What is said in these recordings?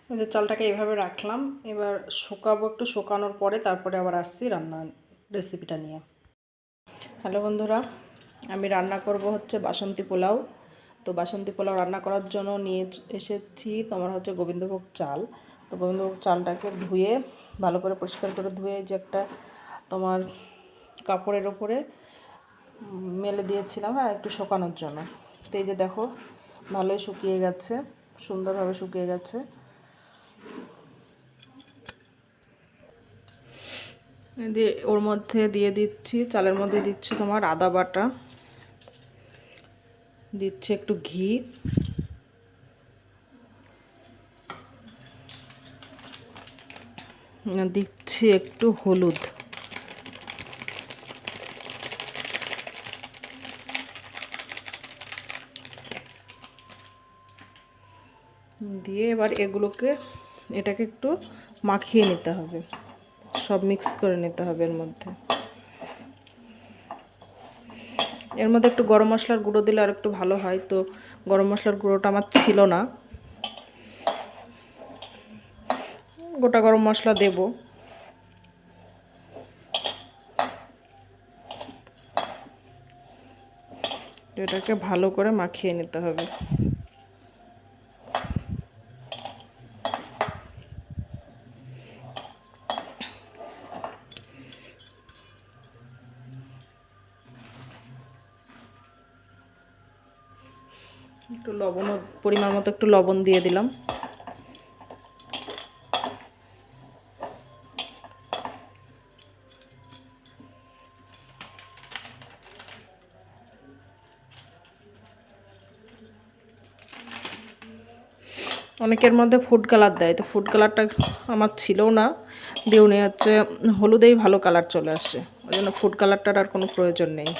যে চালটাকে এইভাবে রাখলাম, এবার শুকাবো, একটু শুকানোর পরে তারপরে আবার আসছি রান্নার রেসিপিটা নিয়ে। হ্যালো বন্ধুরা, আমি রান্না করব হচ্ছে বাসন্তী পোলাও। তো বাসন্তী পোলাও রান্না করার জন্য নিয়ে এসেছি তোমার হচ্ছে গোবিন্দভোগ চাল। তো গোবিন্দভোগ চালটাকে ধুয়ে ভালো করে পরিষ্কার করে ধুয়ে যে একটা তোমার কাপড়ের ওপরে মেলে দিয়েছিলাম, হ্যাঁ, একটু শুকানোর জন্য। তো এই যে দেখো ভালোই শুকিয়ে গেছে, সুন্দরভাবে শুকিয়ে গেছে। দিয়ে ওর মধ্যে দিয়ে দিচ্ছি, চালের মধ্যে দিচ্ছি তোমার আদা বাটা, দিচ্ছি একটু ঘি, দিচ্ছি একটু হলুদ, দিয়ে এবার এটাকে একটু মাখিয়ে নিতে হবে, সব মিক্স করে নিতে হবে। এর মধ্যে একটু গরম মশলার গুঁড়ো দিলে আর একটু ভালো হয়। তো গরম মশলার গুঁড়োটা আমার ছিল না, গোটা গরম মশলা দেব। এটাকে ভালো করে মাখিয়ে নিতে হবে। একটু লবণও পরিমাণ মতো একটু লবণ দিয়ে দিলাম। অনেকের মধ্যে ফুড কালার দেয়, তো ফুড কালারটা আমার ছিলও না, দিওনি হচ্ছে হলুদেই ভালো কালার চলে আসে, ওই জন্য ফুড কালারটার আর কোনো প্রয়োজন নেই।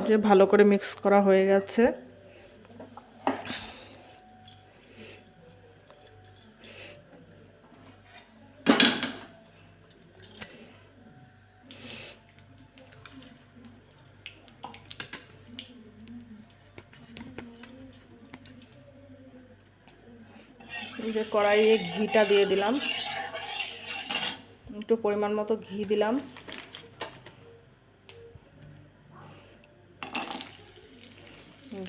যে ভালো করে মিক্স করা হয়ে গেছে। যে কড়াইয়ে ঘিটা দিয়ে দিলাম, একটু পরিমাণ মতো ঘি দিলাম।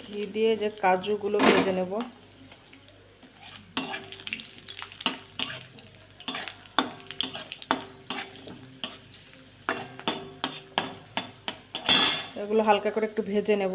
ঘি দিয়ে যে কাজুগুলো ভেজে নেব, এগুলো হালকা করে একটু ভেজে নেব।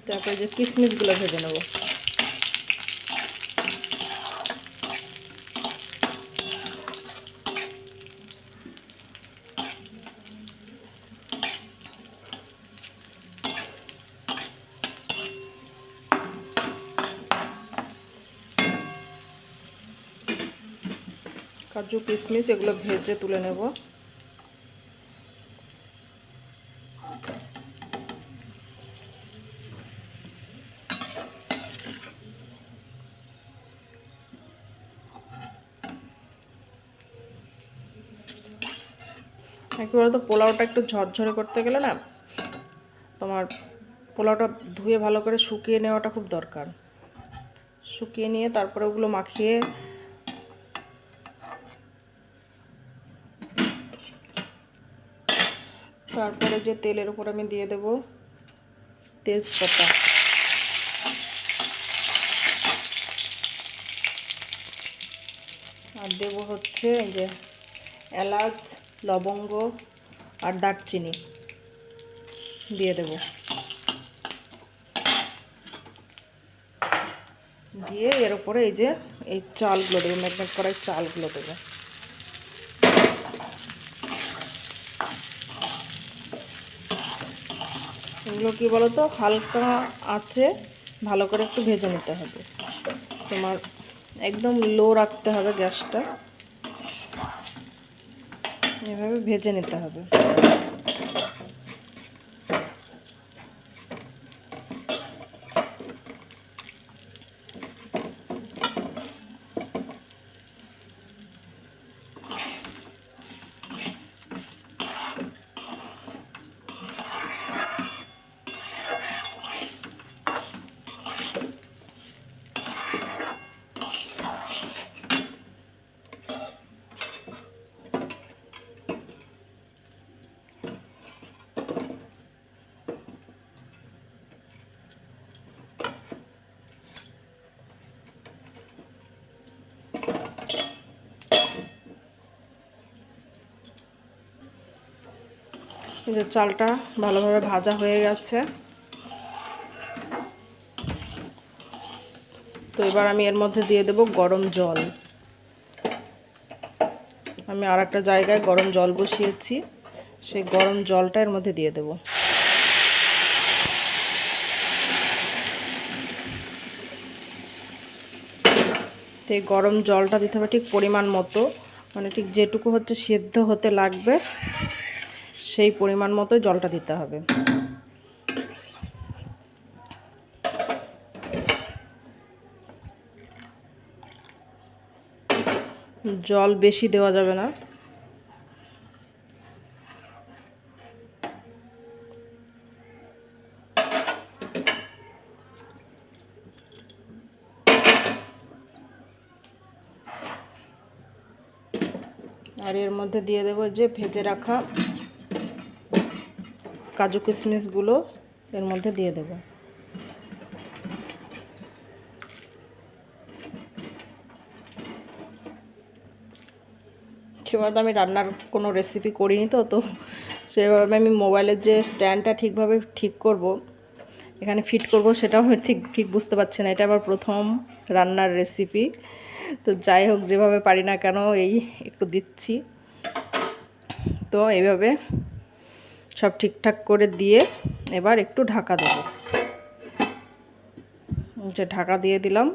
তারপরে যে কিশমিশগুলো ভেজে নেব। কাজু কিশমিশ এগুলো ভেজে তুলে নেব। একেবারে তো পোলাওটা একটু ঝরঝরে করতে গেলে না, তোমার পোলাওটা ধুয়ে ভালো করে শুকিয়ে নেওয়াটা খুব দরকার। শুকিয়ে নিয়ে তারপরে ওগুলো মাখিয়ে তারপরে যে তেলের উপর আমি দিয়ে দেব তেজপাতা, আর দেবো হচ্ছে এই যে এলাচ, লবঙ্গ আর দারচিনি দিয়ে দেব। দিয়ে এর উপরে এই যে এই চালগুলো দেবো, ম্যাগনেট করা চালগুলো দেবো। এগুলো কী বলো তো, হালকা আঁচে ভালো করে একটু ভেজে নিতে হবে। তোমার একদম লো রাখতে হবে গ্যাসটা, এভাবে ভেজে নিতে হবে। এই যে চালটা ভালোভাবে ভাজা হয়ে গেছে। তো এবার আমি এর মধ্যে দিয়ে দেব গরম জল। আমি আর একটা জায়গায় গরম জল বসিয়েছি, সেই গরম জলটা এর মধ্যে দিয়ে দেব। তো এই গরম জলটা দিতে হবে ঠিক পরিমাণ মতো, মানে ঠিক যেটুকু হচ্ছে সেদ্ধ হতে লাগবে সেই পরিমাণ মতো জলটা দিতে হবে। জল বেশি দেওয়া যাবে না। আর এর মধ্যে দিয়ে দেবো যে ভেজে রাখা কাজু কিশমিশগুলো এর মধ্যে দিয়ে দেবো। সেভাবে আমি রান্নার কোনো রেসিপি করিনি, তো সেভাবে আমি মোবাইলের যে স্ট্যান্ডটা ঠিকভাবে ঠিক করব, এখানে ফিট করব, সেটাও আমি ঠিক বুঝতে পারছি না। এটা আবার প্রথম রান্নার রেসিপি। তো যাই হোক, যেভাবে পারি না কেন এই একটু দিচ্ছি। তো এইভাবে সব ঠিকঠাক করে দিয়ে এবার একটু ঢাকা দেব। যে ঢাকা দিয়ে দিলাম,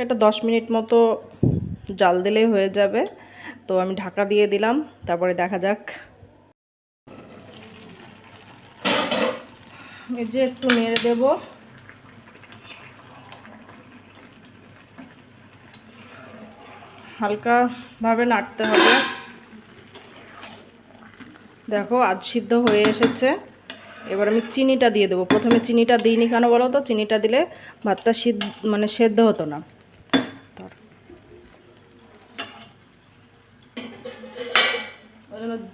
এটা 10 মিনিট মতো জাল দিলেই হয়ে যাবে। তো আমি ঢাকা দিয়ে দিলাম, তারপরে দেখা যাক। এই যে একটু নেড়ে দেব। হালকাভাবে নাড়তে হবে। দেখো আধ সিদ্ধ হয়ে এসেছে। এবার আমি চিনিটা দিয়ে দেবো। প্রথমে চিনিটা দিইনি কেন বলো তো, চিনিটা দিলে ভাতটা সেদ্ধ হতো না।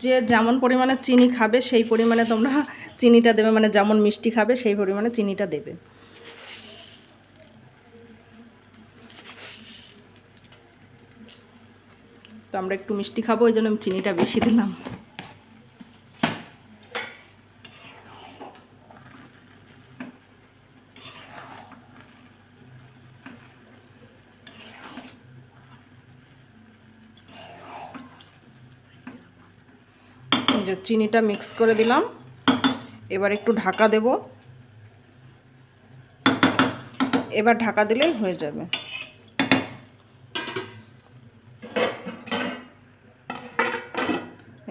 যে যেমন পরিমাণে চিনি খাবে সেই পরিমাণে তোমরা চিনিটা দেবে, মানে যেমন মিষ্টি খাবে সেই পরিমাণে চিনিটা দেবে। তো আমরা একটু মিষ্টি খাবো, ওই জন্য আমি চিনিটা বেশি দিলাম। যে চিনিটা মিক্স করে দিলাম, এবার একটু ঢাকা দেব। এবার ঢাকা দিলেই হয়ে যাবে।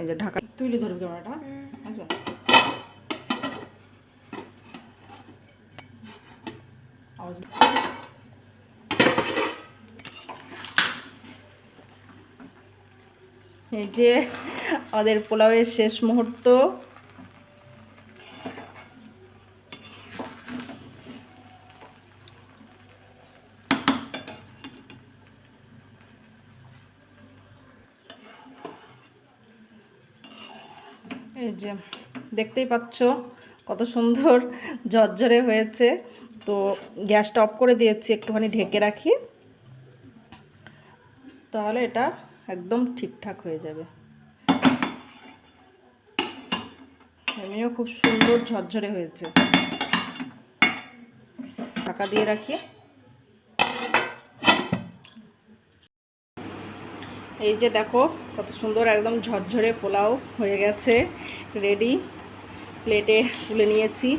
এই যে ঢাকা তুলে ধরবে ক্যামেরাটা। আচ্ছা, এই যে আমাদের পোলাওয়ের শেষ মুহূর্ত। এই যে দেখতেই পাচ্ছ কত সুন্দর ঝরঝরে হয়েছে। তো গ্যাসটা অফ করে দিয়েছি, একটুখানি ঢেকে রাখি, তাহলে এটা একদম ঠিকঠাক হয়ে যাবে। এমনিও খুব সুন্দর ঝরঝরে হয়েছে। ঢাকা দিয়ে রাখি। এই যে দেখো কত সুন্দর একদম ঝরঝরে পোলাও হয়ে গেছে, রেডি। প্লেটে তুলে নিয়েছি।